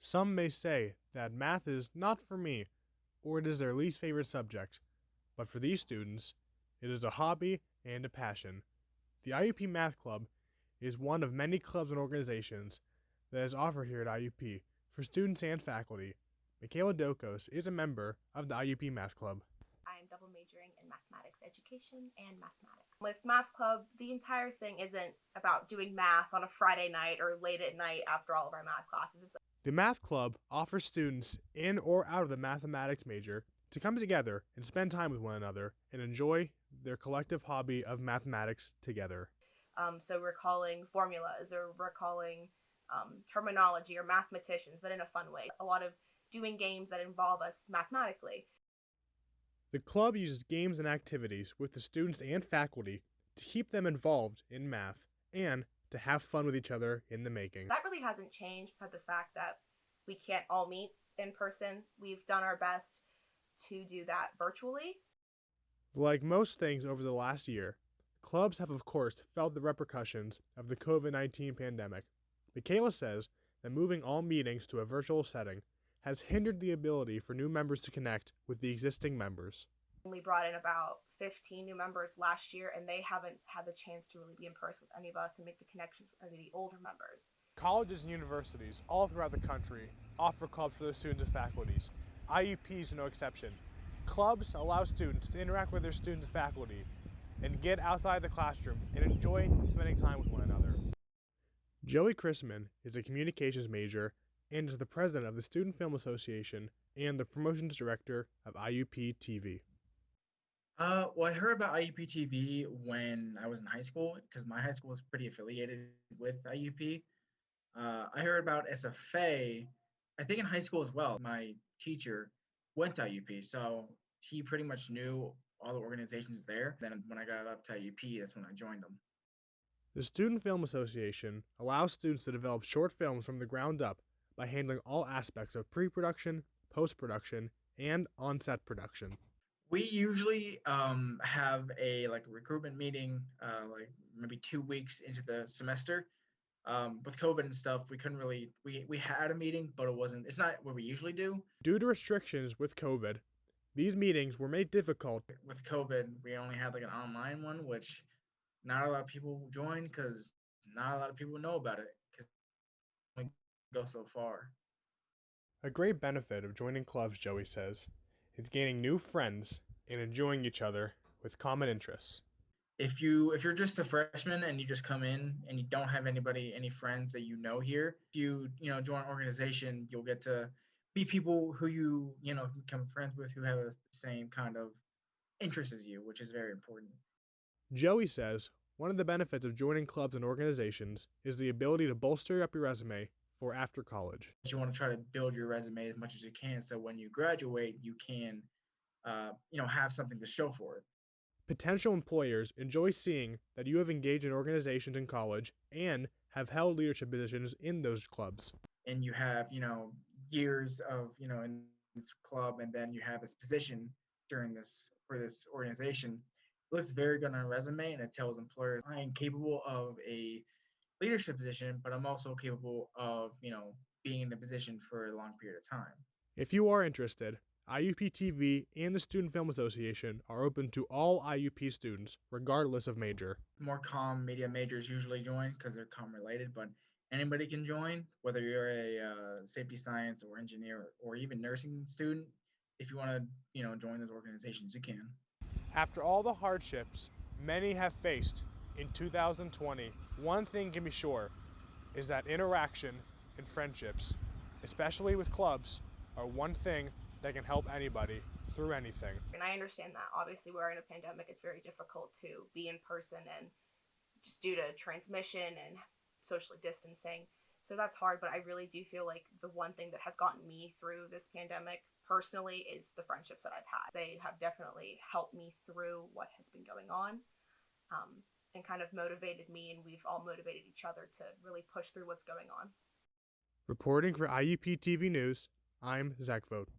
Some may say that math is not for me, or it is their least favorite subject, but for these students, it is a hobby and a passion. The IUP Math Club is one of many clubs and organizations that is offered here at IUP for students and faculty. Michaela Dokos is a member of the IUP Math Club. I'm double majoring in mathematics education and mathematics. With Math Club, the entire thing isn't about doing math on a Friday night or late at night after all of our math classes. The Math Club offers students in or out of the mathematics major to come together and spend time with one another and enjoy their collective hobby of mathematics together. So we're calling formulas or we're calling terminology or mathematicians, but in a fun way. A lot of doing games that involve us mathematically. The club uses games and activities with the students and faculty to keep them involved in math and to have fun with each other in the making. That really hasn't changed besides the fact that we can't all meet in person. We've done our best to do that virtually. Like most things over the last year, clubs have of course felt the repercussions of the COVID-19 pandemic. Michaela says that moving all meetings to a virtual setting has hindered the ability for new members to connect with the existing members. We brought in about 15 new members last year, and they haven't had the chance to really be in person with any of us and make the connections with any of the older members. Colleges and universities all throughout the country offer clubs for their students and faculties. IUP is no exception. Clubs allow students to interact with their students and faculty and get outside the classroom and enjoy spending time with one another. Joey Chrisman is a communications major and is the president of the Student Film Association and the promotions director of IUP TV. Well, I heard about IUP TV when I was in high school because my high school was pretty affiliated with IUP. I heard about SFA, I think in high school as well. My teacher went to IUP, so he pretty much knew all the organizations there. Then when I got up to IUP, that's when I joined them. The Student Film Association allows students to develop short films from the ground up by handling all aspects of pre-production, post-production, and on-set production. We usually have a recruitment meeting like maybe 2 weeks into the semester. With COVID and stuff, we couldn't really we had a meeting, but it's not what we usually do. Due to restrictions with COVID, these meetings were made difficult. With COVID, we only had an online one, which not a lot of people joined because not a lot of people know about it because we go so far. A great benefit of joining clubs, Joey says, is gaining new friends and enjoying each other with common interests. If you're just a freshman and you just come in and you don't have any friends that you know here, if you join an organization, you'll get to meet people who you become friends with who have the same kind of interests as you, which is very important. Joey says one of the benefits of joining clubs and organizations is the ability to bolster up your resume for after college. You want to try to build your resume as much as you can so when you graduate, you can have something to show for it. Potential employers enjoy seeing that you have engaged in organizations in college and have held leadership positions in those clubs. And you have, years of, in this club, and then you have this position for this organization. It looks very good on a resume, and it tells employers I am capable of a leadership position, but I'm also capable of, being in a position for a long period of time. If you are interested, IUP TV and the Student Film Association are open to all IUP students, regardless of major. More comm media majors usually join because they're comm related, but anybody can join, whether you're a safety science or engineer or even nursing student. If you want to, join those organizations, you can. After all the hardships many have faced in 2020, one thing can be sure is that interaction and friendships, especially with clubs, are one thing that can help anybody through anything. And I understand that. Obviously, we're in a pandemic. It's very difficult to be in person and just due to transmission and socially distancing. So that's hard, but I really do feel like the one thing that has gotten me through this pandemic personally is the friendships that I've had. They have definitely helped me through what has been going on and kind of motivated me, and we've all motivated each other to really push through what's going on. Reporting for IUP TV News, I'm Zach Vought.